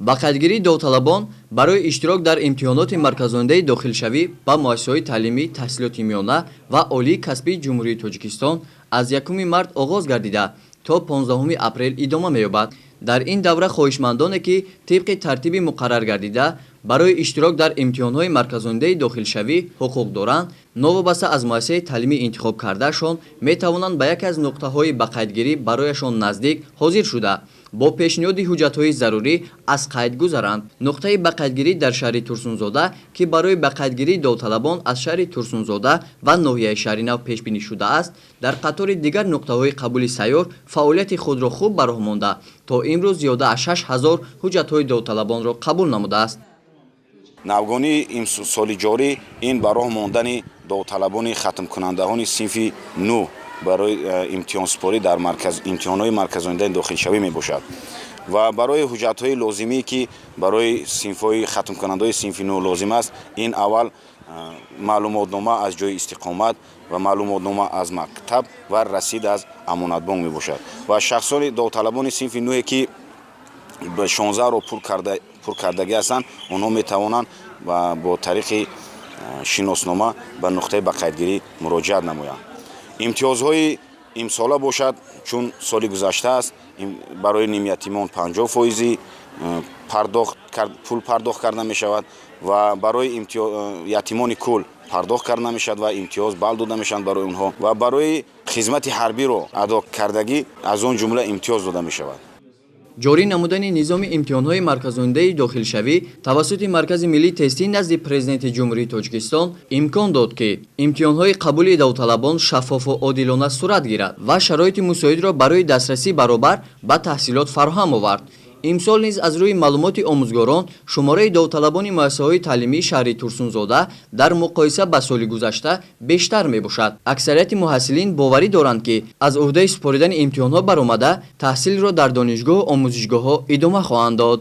ба қайдгирии довталабон барои иштирок дар имтиҳоноти марказонидаи дохилшавӣ ба муассисаҳои таълимии таҳсилоти миёна ва олии касбии ҷумҳурии Тоҷикистон аз 1 март оғоз гардида то 15 апрел идома меёбад. дар ин давра хоҳишмандоне ки тибқи тартиби муқаррар гардида барои иштирок дар имтиҳонҳои марказонидаи дохилшавӣ ҳуқуқ доранд, новобаста аз муассисаи таълимӣ интихоб кардаашон метавонанд ба яке аз нуқтаҳои ба қайдгирӣ барояшон наздик ҳозир шуда бо пешниҳоди ҳуҷҷатҳои зарурӣ аз қайд гузаранд. нуқтаи ба қайдгирӣ дар шаҳри Турсунзода ки барои ба қайдгирии довталабон аз шаҳри Турсунзода ва ноҳияи шаҳри Нав пешбинӣ шудааст, дар қатори дигар нуқтаҳои қабули сайёр фаъолияти худро хуб ба роҳ монда то имрӯз зиёда аз 6000 ҳуҷҷатҳои довталабонро қабул намудааст. навгони соли ҷорӣ ин ба роҳ мондани довталабони хатмкунандаҳони синфи нӯ барои имтиҳонспорӣ дар имтиҳонҳои марказонидаи дохилшавӣ мебошад ва барои ҳуҷҷатҳои лозимӣ ки барои синфҳои хатмкунандаҳои синфи нӯ лозим аст, ин аввал маълумотнома аз ҷои истиқомат ва маълумотнома аз мактаб ва расид аз амонатбонк мебошад ва шахсони довталабони синфи нӯе ки 16-ро пур кардагӣ ҳастанд, онҳо метавонанд бо тариқи шиноснома ба нуқтаи ба қайдгирӣ муроҷиат намоянд. имтиёзҳои имсола бошад, чун соли гузашта аст, барои нимятимон 50% пул пардохт карда мешавад ва барои ятимони кул пардохт карда мешавад ва имтиёз бал дода мешаванд барои онҳо ва барои хизмати ҳарбиро адо кардагӣ аз он ҷумла имтиёз дода мешавад. ҷорӣ намудани низоми имтиҳонҳои марказонидаи дохилшавӣ тавассути Маркази миллии тестӣ назди Президенти Ҷумҳурии Тоҷикистон имкон дод ки имтиҳонҳои қабули довталабон шаффофу одилона сурат гирад ва шароити мусоидро барои дастрасӣ баробар ба таҳсилот фароҳам овард. имсол низ аз рӯи маълумоти омӯзгорон шумораи довталабони муассисаҳои таълимии шаҳри Турсунзода дар муқоиса ба соли гузашта бештар мебошад. аксарияти муҳассилин боварӣ доранд ки аз уҳдаи супоридани имтиҳонҳо баромада таҳсилро дар донишгоҳу омӯзишгоҳҳо идома хоҳанд дод.